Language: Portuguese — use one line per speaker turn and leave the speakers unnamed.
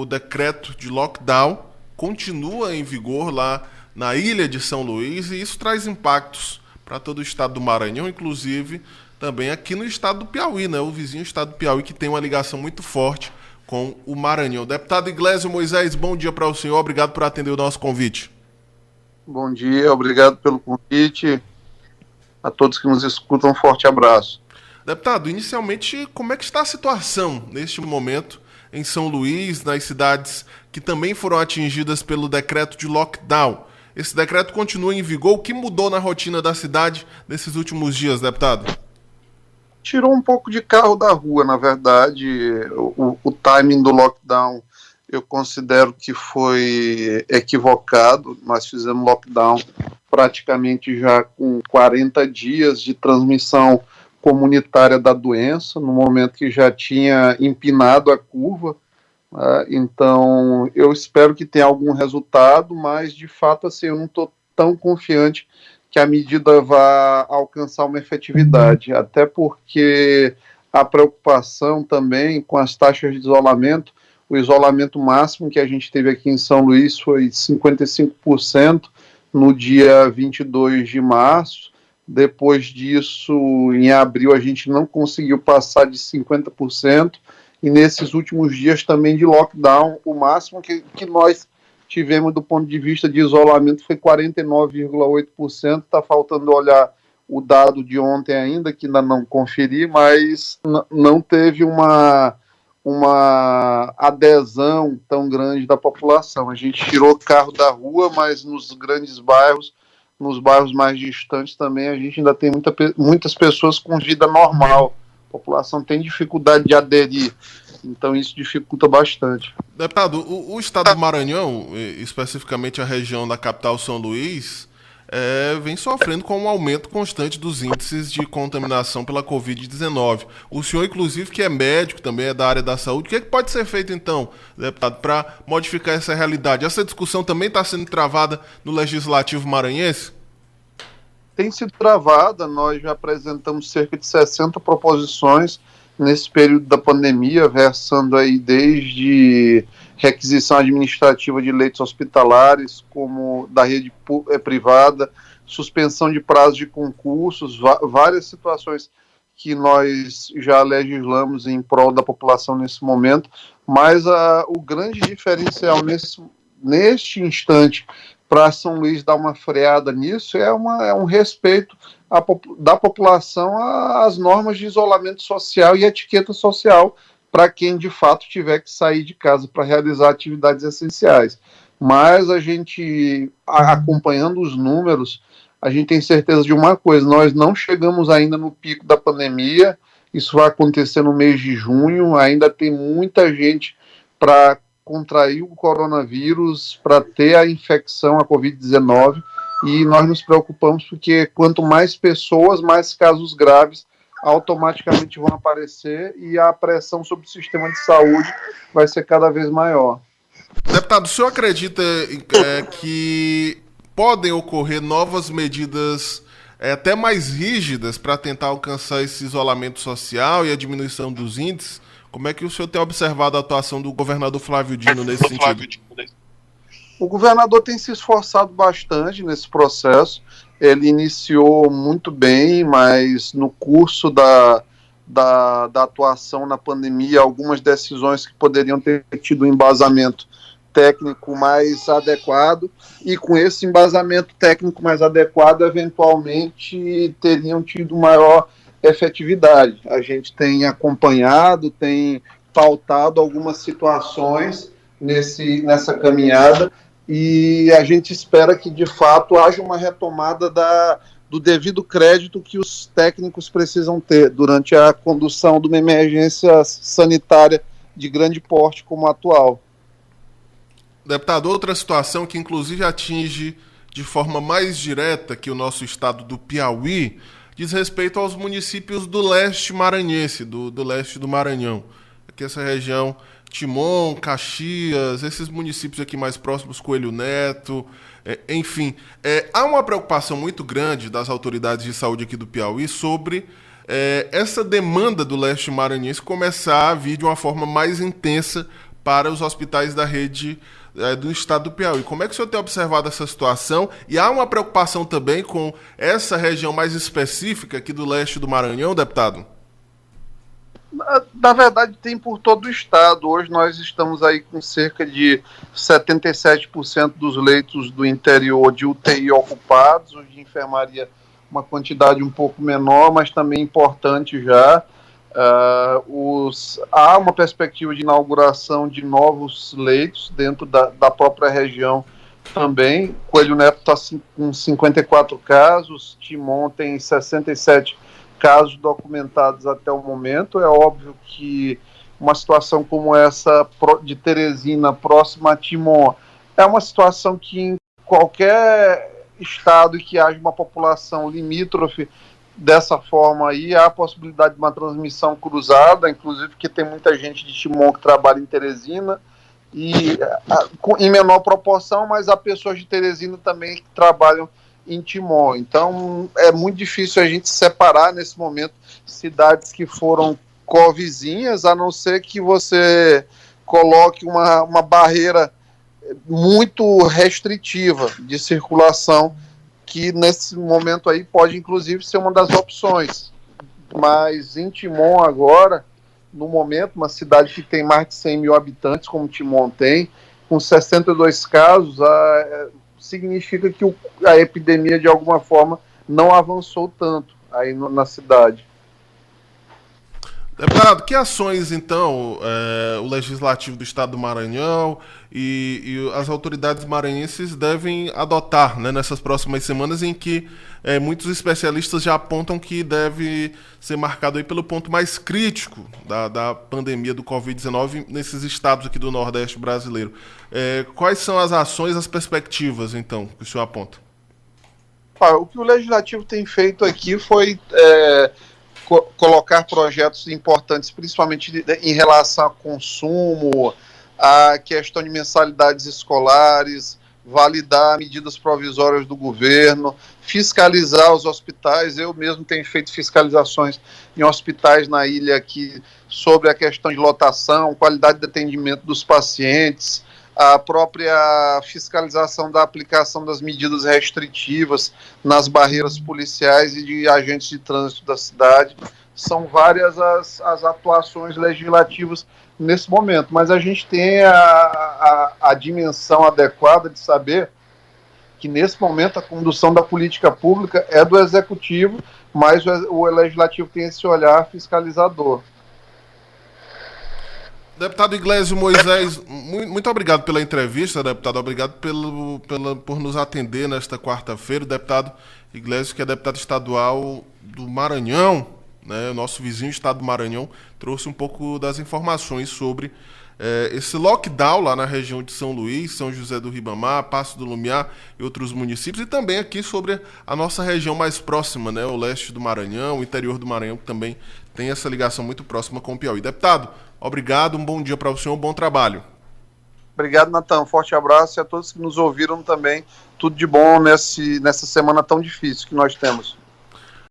decreto de lockdown continua em vigor lá na ilha de São Luís e isso traz impactos para todo o estado do Maranhão, inclusive também aqui no estado do Piauí, né? O vizinho estado do Piauí que tem uma ligação muito forte com o Maranhão. Deputado Iglesias Moisés, bom dia para o senhor, obrigado por atender o nosso convite.
Bom dia, obrigado pelo convite. A todos que nos escutam, um forte abraço.
Deputado, inicialmente, como é que está a situação neste momento em São Luís, nas cidades que também foram atingidas pelo decreto de lockdown? Esse decreto continua em vigor. O que mudou na rotina da cidade nesses últimos dias, deputado?
Tirou um pouco de carro da rua, na verdade. O timing do lockdown eu considero que foi equivocado. Nós fizemos lockdown praticamente já com 40 dias de transmissão comunitária da doença, no momento que já tinha empinado a curva. Então, eu espero que tenha algum resultado, mas, de fato, assim, eu não estou tão confiante que a medida vá alcançar uma efetividade, até porque a preocupação também com as taxas de isolamento, o isolamento máximo que a gente teve aqui em São Luís foi 55% no dia 22 de março, depois disso, em abril, a gente não conseguiu passar de 50%, e nesses últimos dias também de lockdown, o máximo que nós tivemos do ponto de vista de isolamento foi 49,8%, está faltando olhar o dado de ontem ainda, que ainda não conferi, mas não teve uma adesão tão grande da população. A gente tirou carro da rua, mas nos grandes bairros, nos bairros mais distantes também, a gente ainda tem muitas pessoas com vida normal. A população tem dificuldade de aderir, então isso dificulta bastante.
Deputado, o estado do Maranhão, especificamente a região da capital São Luís, vem sofrendo com um aumento constante dos índices de contaminação pela Covid-19. O senhor, inclusive, que é médico, também é da área da saúde, o que pode ser feito, então, deputado, para modificar essa realidade? Essa discussão também está sendo travada no Legislativo maranhense?
Tem sido travada, nós já apresentamos cerca de 60 proposições nesse período da pandemia, versando aí desde requisição administrativa de leitos hospitalares, como da rede privada, suspensão de prazo de concursos, várias situações que nós já legislamos em prol da população nesse momento, mas o grande diferencial neste instante para São Luís dar uma freada nisso é um respeito da população às normas de isolamento social e etiqueta social para quem de fato tiver que sair de casa para realizar atividades essenciais. Mas a gente, acompanhando os números, a gente tem certeza de uma coisa: nós não chegamos ainda no pico da pandemia, isso vai acontecer no mês de junho, ainda tem muita gente para contrair o coronavírus, para ter a infecção, a Covid-19, e nós nos preocupamos porque quanto mais pessoas, mais casos graves automaticamente vão aparecer e a pressão sobre o sistema de saúde vai ser cada vez maior.
Deputado, o senhor acredita que podem ocorrer novas medidas até mais rígidas para tentar alcançar esse isolamento social e a diminuição dos índices? Como é que o senhor tem observado a atuação do governador Flávio Dino nesse sentido?
O governador tem se esforçado bastante nesse processo. Ele iniciou muito bem, mas no curso da atuação na pandemia, algumas decisões que poderiam ter tido um embasamento técnico mais adequado, e com esse embasamento técnico mais adequado, eventualmente teriam tido maior efetividade. A gente tem acompanhado, tem pautado algumas situações nessa caminhada, e a gente espera que, de fato, haja uma retomada do devido crédito que os técnicos precisam ter durante a condução de uma emergência sanitária de grande porte como a atual.
Deputado, outra situação que inclusive atinge de forma mais direta que o nosso estado do Piauí diz respeito aos municípios do leste maranhense, do leste do Maranhão. Aqui essa região, Timon, Caxias, esses municípios aqui mais próximos, Coelho Neto, enfim. Há uma preocupação muito grande das autoridades de saúde aqui do Piauí sobre essa demanda do leste maranhense começar a vir de uma forma mais intensa para os hospitais da rede do estado do Piauí. Como é que o senhor tem observado essa situação? E há uma preocupação também com essa região mais específica aqui do leste do Maranhão, deputado?
Na verdade, tem por todo o estado. Hoje nós estamos aí com cerca de 77% dos leitos do interior de UTI ocupados, os de enfermaria uma quantidade um pouco menor, mas também importante já. Há uma perspectiva de inauguração de novos leitos dentro da própria região também. Coelho Neto está com 54 casos, Timon tem 67 casos documentados até o momento. É óbvio que uma situação como essa de Teresina, próxima a Timon, é uma situação que em qualquer estado que haja uma população limítrofe dessa forma aí, há a possibilidade de uma transmissão cruzada, inclusive porque tem muita gente de Timon que trabalha em Teresina, e em menor proporção, mas há pessoas de Teresina também que trabalham em Timon. Então é muito difícil a gente separar nesse momento cidades que foram covizinhas, a não ser que você coloque uma barreira muito restritiva de circulação, que nesse momento aí pode inclusive ser uma das opções. Mas em Timon agora, no momento, uma cidade que tem mais de 100 mil habitantes, como Timon tem, com 62 casos, significa que a epidemia de alguma forma não avançou tanto aí na cidade.
Deputado, que ações, então, o Legislativo do Estado do Maranhão e as autoridades maranhenses devem adotar, né, nessas próximas semanas, em que muitos especialistas já apontam que deve ser marcado aí pelo ponto mais crítico da pandemia do Covid-19 nesses estados aqui do Nordeste brasileiro. Quais são as ações, as perspectivas, então, que o senhor aponta?
O que o Legislativo tem feito aqui foi colocar projetos importantes, principalmente em relação a consumo, a questão de mensalidades escolares, validar medidas provisórias do governo, fiscalizar os hospitais. Eu mesmo tenho feito fiscalizações em hospitais na ilha aqui sobre a questão de lotação, qualidade de atendimento dos pacientes, a própria fiscalização da aplicação das medidas restritivas nas barreiras policiais e de agentes de trânsito da cidade. São várias as atuações legislativas nesse momento, mas a gente tem a dimensão adequada de saber que nesse momento a condução da política pública é do Executivo, mas o Legislativo tem esse olhar fiscalizador.
Deputado Iglesias Moisés, muito obrigado pela entrevista, deputado. Obrigado por nos atender nesta quarta-feira. O deputado Iglesias, que é deputado estadual do Maranhão, né, nosso vizinho estado do Maranhão, trouxe um pouco das informações sobre esse lockdown lá na região de São Luís, São José do Ribamar, Passo do Lumiar e outros municípios, e também aqui sobre a nossa região mais próxima, né, o leste do Maranhão, o interior do Maranhão, que também tem essa ligação muito próxima com o Piauí. Deputado, obrigado, um bom dia para o senhor, um bom trabalho.
Obrigado, Natan, forte abraço, e a todos que nos ouviram também, tudo de bom nessa semana tão difícil que nós temos.